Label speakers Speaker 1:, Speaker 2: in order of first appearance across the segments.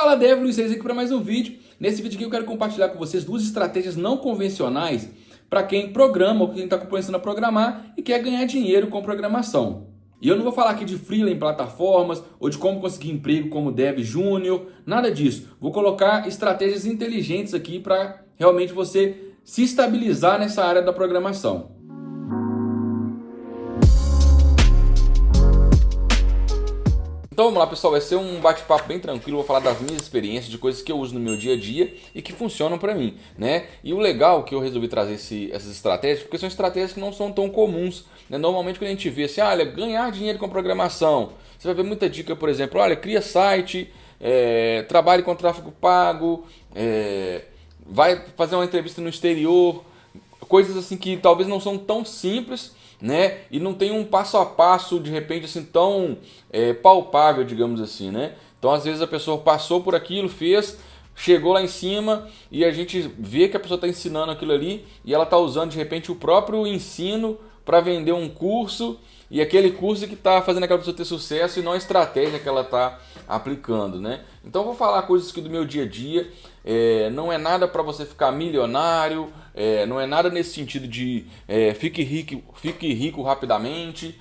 Speaker 1: Fala, Dev Luiz Reis aqui para mais um vídeo. Nesse vídeo aqui eu quero compartilhar com vocês duas estratégias não convencionais para quem programa ou quem está começando a programar e quer ganhar dinheiro com programação. E eu não vou falar aqui de freela em plataformas ou de como conseguir emprego como Dev Júnior, nada disso. Vou colocar estratégias inteligentes aqui para realmente você se estabilizar nessa área da programação. Então vamos lá, pessoal, vai ser um bate-papo bem tranquilo, vou falar das minhas experiências, de coisas que eu uso no meu dia a dia e que funcionam para mim, né? E o legal que eu resolvi trazer essas estratégias, porque são estratégias que não são tão comuns, né? Normalmente quando a gente vê assim, olha, ganhar dinheiro com programação, você vai ver muita dica, por exemplo, olha, cria site, trabalhe com tráfego pago, vai fazer uma entrevista no exterior, coisas assim que talvez não são tão simples, né? E não tem um passo a passo de repente assim tão palpável, digamos assim, né? Então às vezes a pessoa passou por aquilo, fez, chegou lá em cima e a gente vê que a pessoa está ensinando aquilo ali e ela está usando de repente o próprio ensino para vender um curso, e aquele curso que está fazendo aquela pessoa ter sucesso e não a estratégia que ela está aplicando, né? Então eu vou falar coisas aqui do meu dia a dia, não é nada para você ficar milionário, não é nada nesse sentido de fique rico rapidamente,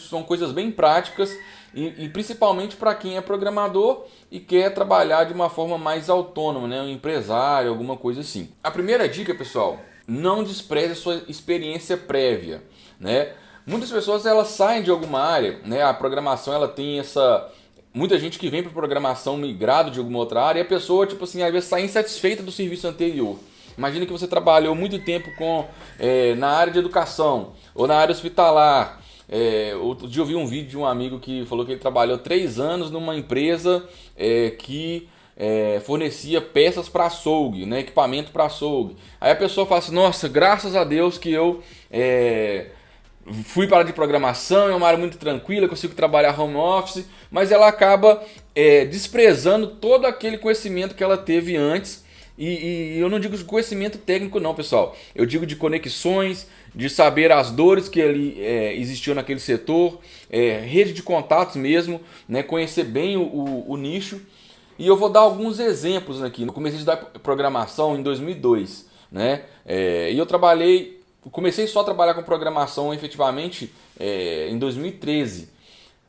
Speaker 1: são coisas bem práticas e principalmente para quem é programador e quer trabalhar de uma forma mais autônoma, né? Um empresário, alguma coisa assim. A primeira dica, pessoal, não despreze a sua experiência prévia, né? Muitas pessoas elas saem de alguma área, né? A programação ela tem muita gente que vem para programação migrado de alguma outra área e a pessoa, tipo assim, às vezes sai insatisfeita do serviço anterior. Imagina que você trabalhou muito tempo na área de educação ou na área hospitalar. Outro dia eu vi um vídeo de um amigo que falou que ele trabalhou 3 anos numa empresa que fornecia peças para açougue, né, equipamento para açougue. Aí a pessoa fala assim, nossa, graças a Deus que eu fui para a área de programação, é uma área muito tranquila, consigo trabalhar home office, mas ela acaba desprezando todo aquele conhecimento que ela teve antes. E eu não digo de conhecimento técnico não, pessoal. Eu digo de conexões, de saber as dores que ali existiam naquele setor, rede de contatos mesmo, né, conhecer bem o nicho. E eu vou dar alguns exemplos aqui. Eu comecei a estudar programação em 2002, né? E eu comecei só a trabalhar com programação efetivamente em 2013.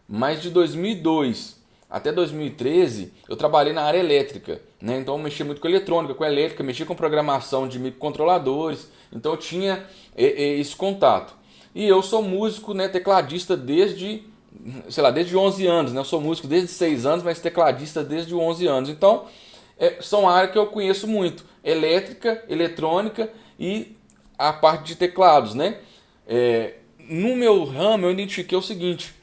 Speaker 1: Mas de 2002 até 2013 eu trabalhei na área elétrica, né? Então eu mexia muito com eletrônica, com elétrica, mexia com programação de microcontroladores, então eu tinha esse contato. E eu sou músico, né, tecladista desde 11 anos, né? Eu sou músico desde 6 anos, mas tecladista desde 11 anos. Então são áreas que eu conheço muito, elétrica, eletrônica e a parte de teclados, né? No meu ramo eu identifiquei o seguinte.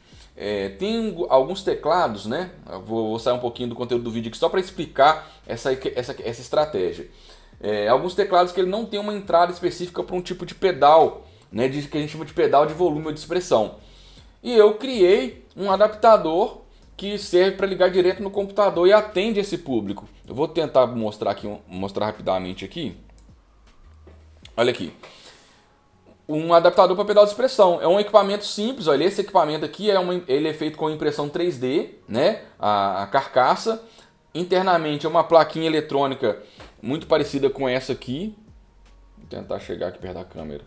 Speaker 1: Tem alguns teclados, né? Eu vou sair um pouquinho do conteúdo do vídeo aqui só para explicar essa estratégia. Alguns teclados que ele não tem uma entrada específica para um tipo de pedal, né? Que a gente chama de pedal de volume ou de expressão. E eu criei um adaptador que serve para ligar direto no computador e atende esse público. Eu vou tentar mostrar rapidamente aqui. Olha aqui. Um adaptador para pedal de expressão. É um equipamento simples, olha, esse equipamento aqui ele é feito com impressão 3D, né? A carcaça. Internamente é uma plaquinha eletrônica muito parecida com essa aqui. Vou tentar chegar aqui perto da câmera.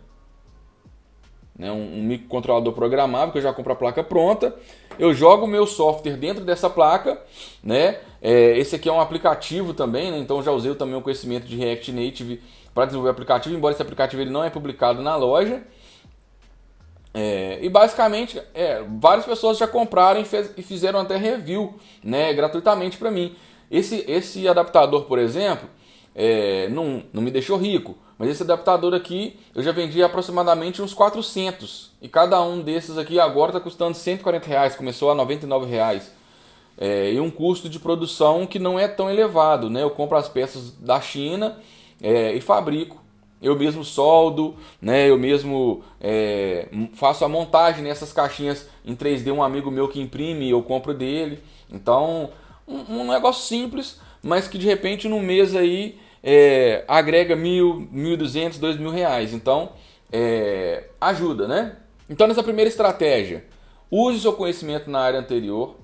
Speaker 1: Né? Um microcontrolador programável, que eu já compro a placa pronta. Eu jogo o meu software dentro dessa placa, né? Esse aqui é um aplicativo também, né? Então eu já usei também o conhecimento de React Native para desenvolver aplicativo, embora esse aplicativo ele não é publicado na loja. E basicamente várias pessoas já compraram e fizeram até review, né, gratuitamente para mim. Esse adaptador, por exemplo, não me deixou rico, mas esse adaptador aqui eu já vendi aproximadamente uns 400 e cada um desses aqui agora está custando R$140, começou a R$99. E um custo de produção que não é tão elevado, né? Eu compro as peças da China e fabrico. Eu mesmo soldo, né? Eu mesmo faço a montagem nessas caixinhas em 3D. Um amigo meu que imprime, eu compro dele. Então, um negócio simples, mas que de repente no mês aí agrega R$1.000, R$1.200, R$2.000. Então, ajuda, né? Então, nessa primeira estratégia, use o seu conhecimento na área anterior.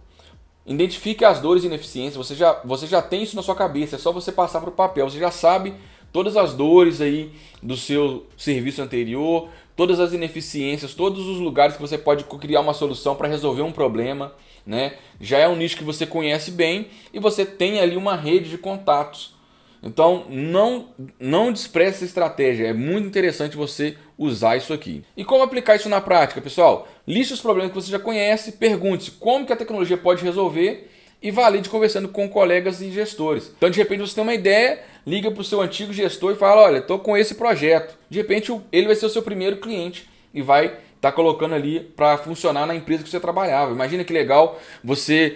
Speaker 1: Identifique as dores e ineficiências, você já tem isso na sua cabeça, é só você passar para o papel, você já sabe todas as dores aí do seu serviço anterior, todas as ineficiências, todos os lugares que você pode criar uma solução para resolver um problema, né? Já é um nicho que você conhece bem e você tem ali uma rede de contatos. Então não despreze essa estratégia, é muito interessante você usar isso aqui. E como aplicar isso na prática, pessoal? Liste os problemas que você já conhece, pergunte-se como que a tecnologia pode resolver e valide conversando com colegas e gestores. Então de repente você tem uma ideia, liga para o seu antigo gestor e fala, olha, estou com esse projeto. De repente ele vai ser o seu primeiro cliente e vai tá colocando ali para funcionar na empresa que você trabalhava. Imagina que legal, você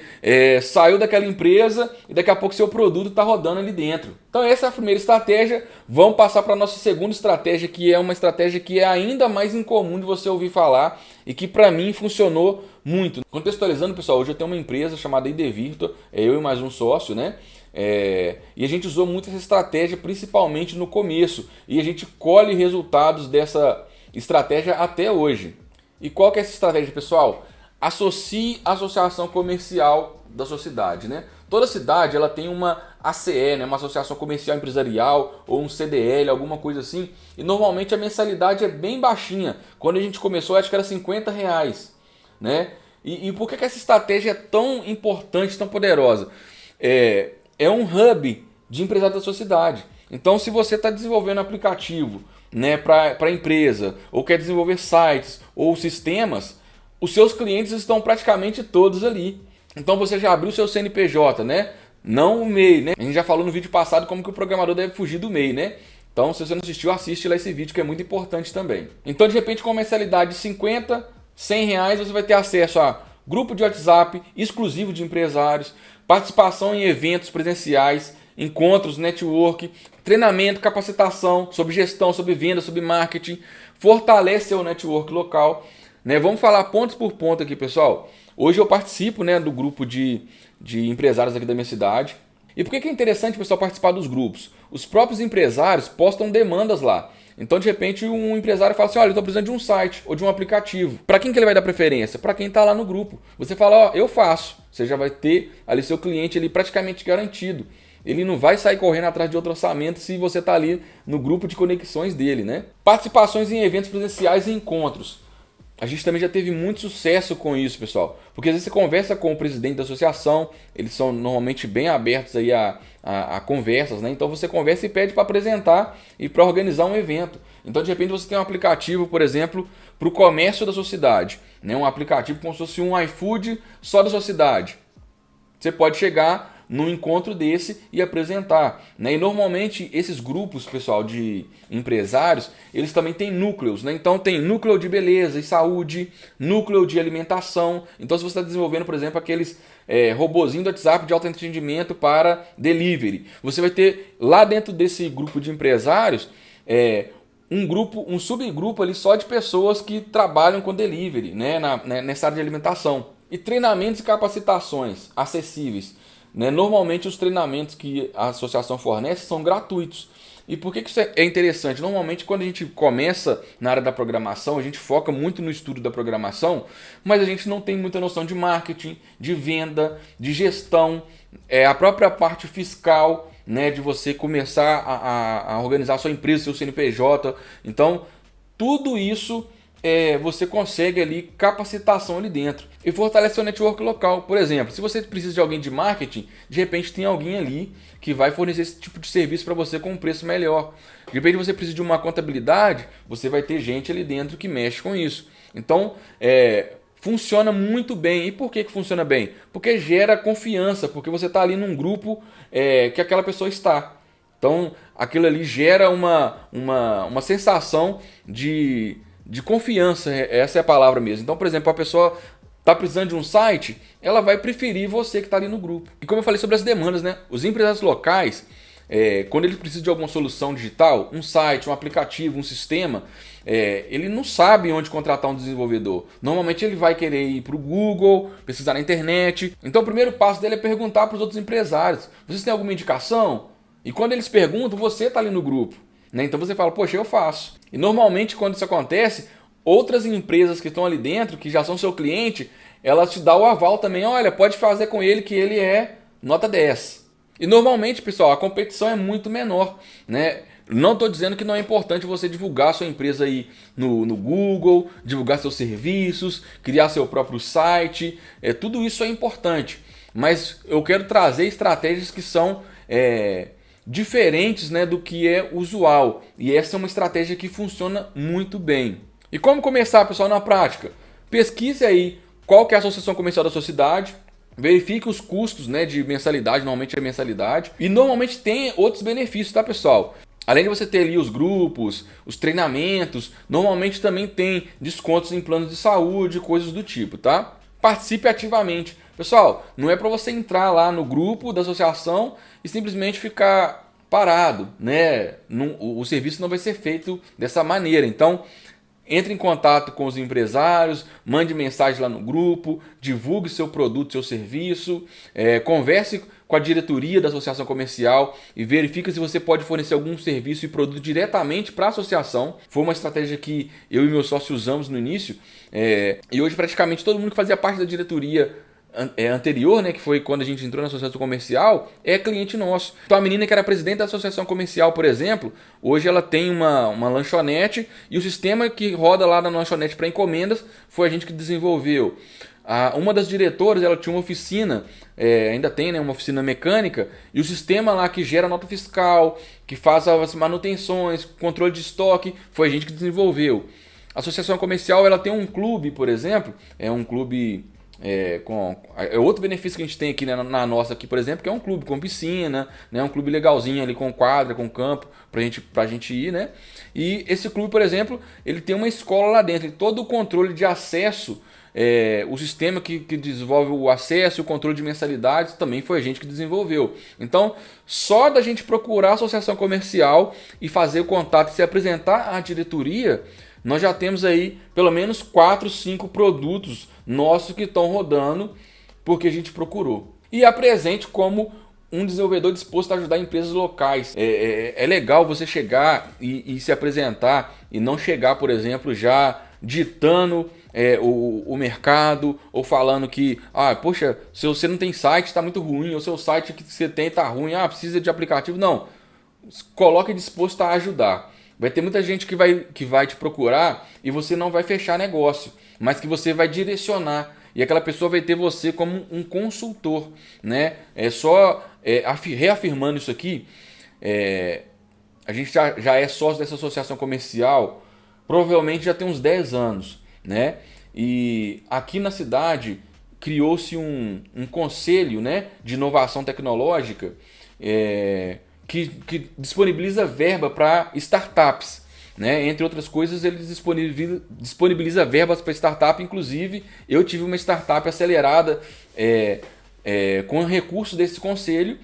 Speaker 1: saiu daquela empresa e daqui a pouco seu produto está rodando ali dentro. Então essa é a primeira estratégia. Vamos passar para a nossa segunda estratégia, que é uma estratégia que é ainda mais incomum de você ouvir falar e que para mim funcionou muito. Contextualizando, pessoal, hoje eu tenho uma empresa chamada ID Virtua, eu e mais um sócio, né? E a gente usou muito essa estratégia, principalmente no começo, e a gente colhe resultados dessa estratégia até hoje. E qual que é essa estratégia, pessoal? Associe a associação comercial da sua cidade, né? Toda cidade ela tem uma ACE, né? Uma associação comercial empresarial ou um CDL, alguma coisa assim. E normalmente a mensalidade é bem baixinha. Quando a gente começou, acho que era R$ 50, né? E por que essa estratégia é tão importante, tão poderosa? É um hub de empresário da sua cidade. Então, se você está desenvolvendo um aplicativo, né, para a empresa, ou quer desenvolver sites ou sistemas, os seus clientes estão praticamente todos ali. Então você já abriu o seu CNPJ, né? Não o MEI, né? A gente já falou no vídeo passado como que o programador deve fugir do MEI, né? Então, se você não assistiu, assiste lá esse vídeo que é muito importante também. Então, de repente, com uma mensalidade de 50, R$ 100, você vai ter acesso a grupo de WhatsApp exclusivo de empresários, participação em eventos presenciais, encontros, network, treinamento, capacitação sobre gestão, sobre venda, sobre marketing, fortalece seu network local, né? Vamos falar ponto por ponto aqui, pessoal. Hoje eu participo, né, do grupo de empresários aqui da minha cidade. E por que é interessante, pessoal, participar dos grupos? Os próprios empresários postam demandas lá. Então, de repente, um empresário fala assim, olha, eu estou precisando de um site ou de um aplicativo. Para quem que ele vai dar preferência? Para quem está lá no grupo. Você fala, ó, eu faço. Você já vai ter ali seu cliente ali praticamente garantido. Ele não vai sair correndo atrás de outro orçamento se você está ali no grupo de conexões dele, né? Participações em eventos presenciais e encontros. A gente também já teve muito sucesso com isso, pessoal. Porque às vezes você conversa com o presidente da associação, eles são normalmente bem abertos aí a conversas, né? Então você conversa e pede para apresentar e para organizar um evento. Então de repente você tem um aplicativo, por exemplo, para o comércio da sua cidade, né? Um aplicativo como se fosse um iFood só da sua cidade. Você pode chegar num encontro desse e apresentar, né? E normalmente esses grupos, pessoal, de empresários, eles também têm núcleos, né? Então tem núcleo de beleza e saúde, núcleo de alimentação. Então se você está desenvolvendo, por exemplo, aqueles robozinho do WhatsApp de autoatendimento para delivery, você vai ter lá dentro desse grupo de empresários um subgrupo ali só de pessoas que trabalham com delivery, né? Nessa área de alimentação. E treinamentos e capacitações acessíveis. Normalmente os treinamentos que a associação fornece são gratuitos. E por que isso é interessante? Normalmente quando a gente começa na área da programação, a gente foca muito no estudo da programação, mas a gente não tem muita noção de marketing, de venda, de gestão, a própria parte fiscal, né, de você começar a organizar a sua empresa, seu CNPJ. Então tudo isso você consegue ali capacitação ali dentro e fortalece seu network local. Por exemplo, se você precisa de alguém de marketing, de repente tem alguém ali que vai fornecer esse tipo de serviço para você com um preço melhor. De repente você precisa de uma contabilidade, você vai ter gente ali dentro que mexe com isso. Então funciona muito bem. E por que funciona bem? Porque gera confiança, porque você está ali num grupo que aquela pessoa está. Então aquilo ali gera uma sensação de confiança, essa é a palavra mesmo. Então, por exemplo, a pessoa está precisando de um site, ela vai preferir você que está ali no grupo. E como eu falei sobre as demandas, né? Os empresários locais, quando eles precisam de alguma solução digital, um site, um aplicativo, um sistema, ele não sabe onde contratar um desenvolvedor. Normalmente ele vai querer ir para o Google, pesquisar na internet. Então o primeiro passo dele é perguntar para os outros empresários, vocês têm alguma indicação? E quando eles perguntam, você está ali no grupo. Então você fala, poxa, eu faço. E normalmente quando isso acontece, outras empresas que estão ali dentro, que já são seu cliente, ela te dá o aval também, olha, pode fazer com ele que ele é nota 10. E normalmente, pessoal, a competição é muito menor, né? Não estou dizendo que não é importante você divulgar sua empresa aí no Google, divulgar seus serviços, criar seu próprio site, tudo isso é importante. Mas eu quero trazer estratégias que são diferentes, né, do que é usual. E essa é uma estratégia que funciona muito bem. E como começar, pessoal, na prática? Pesquise aí qual que é a associação comercial da sua cidade, verifique os custos, né, de mensalidade, normalmente é mensalidade. E normalmente tem outros benefícios, tá, pessoal? Além de você ter ali os grupos, os treinamentos, normalmente também tem descontos em planos de saúde, coisas do tipo, tá? Participe ativamente. Pessoal, não é para você entrar lá no grupo da associação e simplesmente ficar parado, né? O serviço não vai ser feito dessa maneira. Então, entre em contato com os empresários, mande mensagem lá no grupo, divulgue seu produto, seu serviço, converse com a diretoria da associação comercial e verifique se você pode fornecer algum serviço e produto diretamente para a associação. Foi uma estratégia que eu e meu sócio usamos no início, e hoje praticamente todo mundo que fazia parte da diretoria anterior, né, que foi quando a gente entrou na associação comercial, é cliente nosso. Então a menina que era presidente da associação comercial, por exemplo, hoje ela tem uma lanchonete e o sistema que roda lá na lanchonete para encomendas foi a gente que desenvolveu. Uma das diretoras, ela tinha uma oficina, ainda tem, né, uma oficina mecânica, e o sistema lá que gera nota fiscal, que faz as manutenções, controle de estoque, foi a gente que desenvolveu. A associação comercial, ela tem um clube, por exemplo, é um clube outro benefício que a gente tem aqui, né, na nossa aqui, por exemplo, que é um clube com piscina, né, um clube legalzinho ali com quadra, com campo pra gente ir, né? E esse clube, por exemplo, ele tem uma escola lá dentro, e todo o controle de acesso, o sistema que desenvolve o acesso e o controle de mensalidades também foi a gente que desenvolveu. Então, só da gente procurar a associação comercial e fazer o contato e se apresentar à diretoria, nós já temos aí pelo menos 4, 5 produtos nossos que estão rodando porque a gente procurou. E apresente como um desenvolvedor disposto a ajudar empresas locais. É legal você chegar e se apresentar e não chegar, por exemplo, já ditando o mercado ou falando que, poxa, se você não tem site está muito ruim, ou seu site que você tem está ruim, precisa de aplicativo. Não, coloque disposto a ajudar. Vai ter muita gente que vai te procurar e você não vai fechar negócio, mas que você vai direcionar. E aquela pessoa vai ter você como um consultor, né? Reafirmando isso aqui, a gente já é sócio dessa associação comercial, provavelmente já tem uns 10 anos, né? E aqui na cidade criou-se um conselho, né, de inovação tecnológica, que disponibiliza verba para startups, né? Entre outras coisas, ele disponibiliza verbas para startup. Inclusive, eu tive uma startup acelerada com recursos desse conselho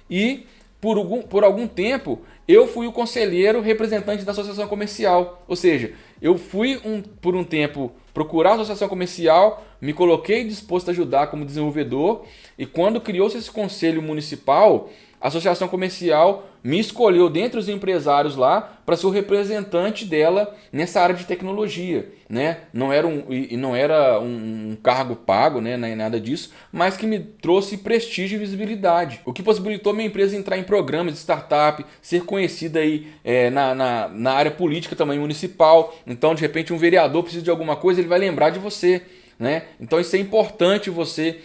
Speaker 1: e por algum tempo eu fui o conselheiro representante da associação comercial. Ou seja, eu fui por um tempo procurar a associação comercial, me coloquei disposto a ajudar como desenvolvedor, e quando criou-se esse conselho municipal, a associação comercial me escolheu dentre os empresários lá para ser o representante dela nessa área de tecnologia, né? Não era um cargo pago, né? Nem nada disso, mas que me trouxe prestígio e visibilidade, o que possibilitou minha empresa entrar em programas de startup, ser conhecida aí na área política também municipal. Então, de repente, um vereador precisa de alguma coisa, ele vai lembrar de você, né? Então, isso é importante, você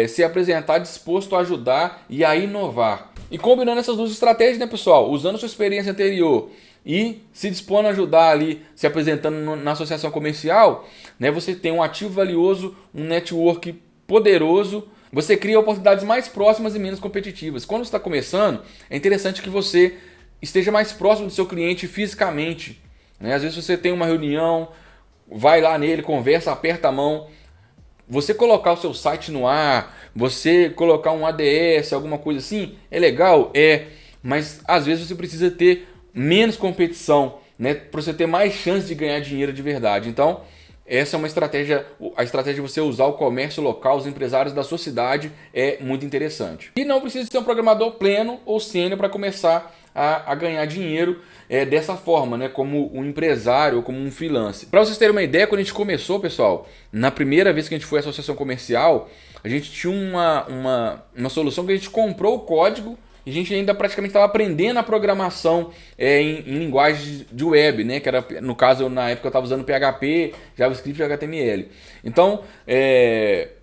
Speaker 1: se apresentar disposto a ajudar e a inovar. E combinando essas duas estratégias, né, pessoal? Usando sua experiência anterior e se dispondo a ajudar ali, se apresentando na associação comercial, né, você tem um ativo valioso, um network poderoso, você cria oportunidades mais próximas e menos competitivas. Quando você está começando, é interessante que você esteja mais próximo do seu cliente fisicamente, né? Às vezes você tem uma reunião, vai lá nele, conversa, aperta a mão. Você colocar o seu site no ar, você colocar um ADS, alguma coisa assim, é legal? Mas às vezes você precisa ter menos competição, né, para você ter mais chance de ganhar dinheiro de verdade. Então, essa é uma estratégia, a estratégia de você usar o comércio local, os empresários da sua cidade, é muito interessante. E não precisa ser um programador pleno ou sênior para começar a ganhar dinheiro dessa forma, né? Como um empresário ou como um freelancer. Para vocês terem uma ideia, quando a gente começou, pessoal, na primeira vez que a gente foi à associação comercial, a gente tinha uma solução que a gente comprou o código e a gente ainda praticamente estava aprendendo a programação em linguagem de web, né? Que era, no caso, na época eu estava usando PHP, JavaScript e HTML. Então,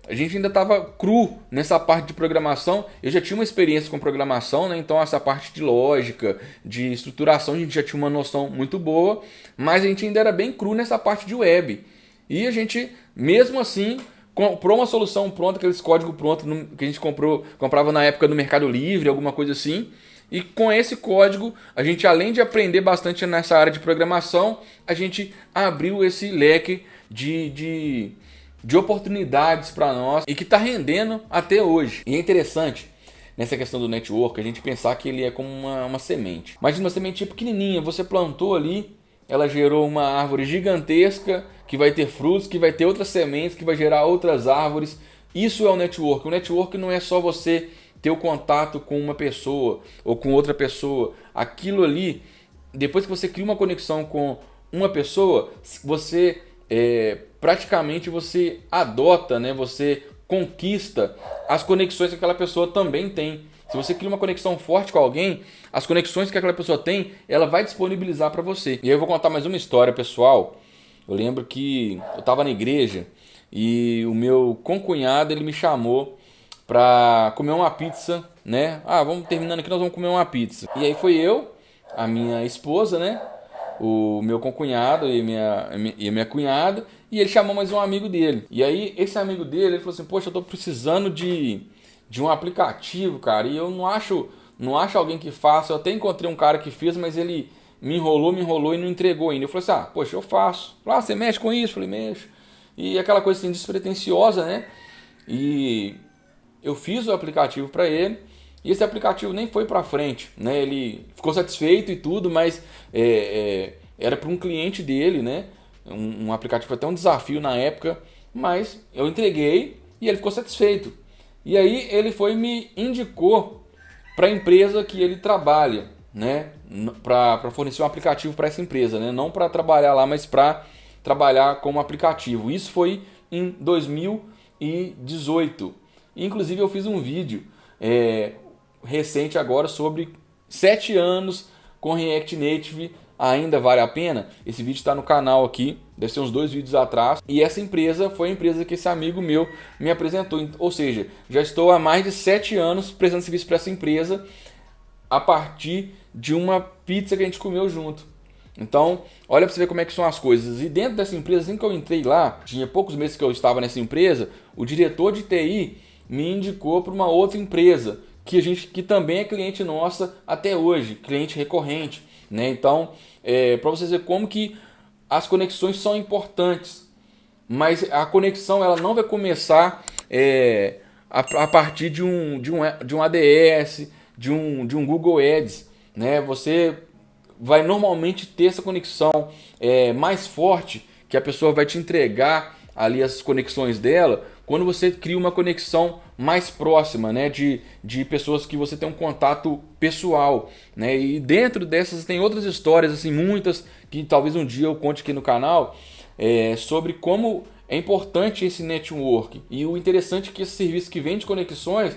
Speaker 1: a gente ainda estava cru nessa parte de programação. Eu já tinha uma experiência com programação, né? Então essa parte de lógica, de estruturação, a gente já tinha uma noção muito boa, mas a gente ainda era bem cru nessa parte de web. E a gente, mesmo assim, comprou uma solução pronta, aqueles códigos prontos que a gente comprava na época no Mercado Livre, alguma coisa assim. E com esse código, a gente, além de aprender bastante nessa área de programação, a gente abriu esse leque de oportunidades para nós e que está rendendo até hoje. E é interessante nessa questão do network a gente pensar que ele é como uma semente. Imagina uma sementinha pequenininha, você plantou ali, ela gerou uma árvore gigantesca que vai ter frutos, que vai ter outras sementes, que vai gerar outras árvores. Isso é o network. O network não é só você ter o contato com uma pessoa ou com outra pessoa. Aquilo ali, depois que você cria uma conexão com uma pessoa, você praticamente você adota, né? Você conquista as conexões que aquela pessoa também tem. Se você cria uma conexão forte com alguém, as conexões que aquela pessoa tem, ela vai disponibilizar para você. E aí eu vou contar mais uma história, pessoal. Eu lembro que eu estava na igreja e o meu concunhado, ele me chamou para comer uma pizza, né? Vamos terminando aqui, nós vamos comer uma pizza. E aí foi eu, a minha esposa, né? O meu concunhado e a minha cunhada, e ele chamou mais um amigo dele. E aí esse amigo dele, ele falou assim: poxa, eu tô precisando de um aplicativo, cara, e eu não acho alguém que faça. Eu até encontrei um cara que fez, mas ele me enrolou e não entregou ainda. Eu falei assim: poxa, eu faço. Você mexe com isso? Eu falei: mexo. E aquela coisa assim despretensiosa, né? E eu fiz o aplicativo para ele, e esse aplicativo nem foi para frente, né? Ele ficou satisfeito e tudo, mas era para um cliente dele, né? Um aplicativo até um desafio na época, mas eu entreguei e ele ficou satisfeito. E aí ele foi e me indicou para a empresa que ele trabalha, né? Para fornecer um aplicativo para essa empresa, né? Não para trabalhar lá, mas para trabalhar como aplicativo. Isso foi em 2018. Inclusive eu fiz um vídeo recente agora sobre 7 anos com React Native. Ainda vale a pena? Esse vídeo está no canal aqui, deve ser uns 2 vídeos atrás. E essa empresa foi a empresa que esse amigo meu me apresentou. Ou seja, já estou há mais de 7 anos prestando serviço para essa empresa a partir de uma pizza que a gente comeu junto. Então, olha para você ver como é que são as coisas. E dentro dessa empresa, assim que eu entrei lá, tinha poucos meses que eu estava nessa empresa, o diretor de TI me indicou para uma outra empresa que também é cliente nossa até hoje, cliente recorrente, né? Então, para vocês verem como que as conexões são importantes, mas a conexão ela não vai começar a partir de um ADS, de um Google Ads, né? Você vai normalmente ter essa conexão mais forte, que a pessoa vai te entregar ali as conexões dela, quando você cria uma conexão mais próxima, né, de pessoas que você tem um contato pessoal, né? E dentro dessas tem outras histórias, assim, muitas, que talvez um dia eu conte aqui no canal, sobre como é importante esse network. E o interessante é que esse serviço que vem de conexões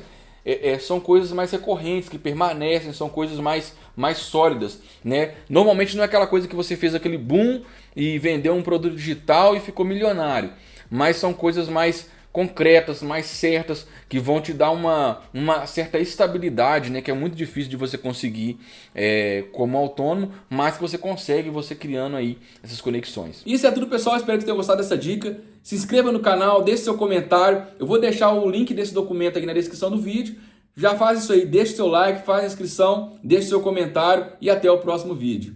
Speaker 1: são coisas mais recorrentes, que permanecem, são coisas mais sólidas, né? Normalmente não é aquela coisa que você fez aquele boom e vendeu um produto digital e ficou milionário, mas são coisas mais concretas, mais certas, que vão te dar uma certa estabilidade, né? Que é muito difícil de você conseguir como autônomo, mas que você consegue você criando aí essas conexões. Isso é tudo, pessoal. Espero que tenham gostado dessa dica. Se inscreva no canal, deixe seu comentário. Eu vou deixar o link desse documento aqui na descrição do vídeo. Já faz isso aí, deixe seu like, faz a inscrição, deixe seu comentário e até o próximo vídeo.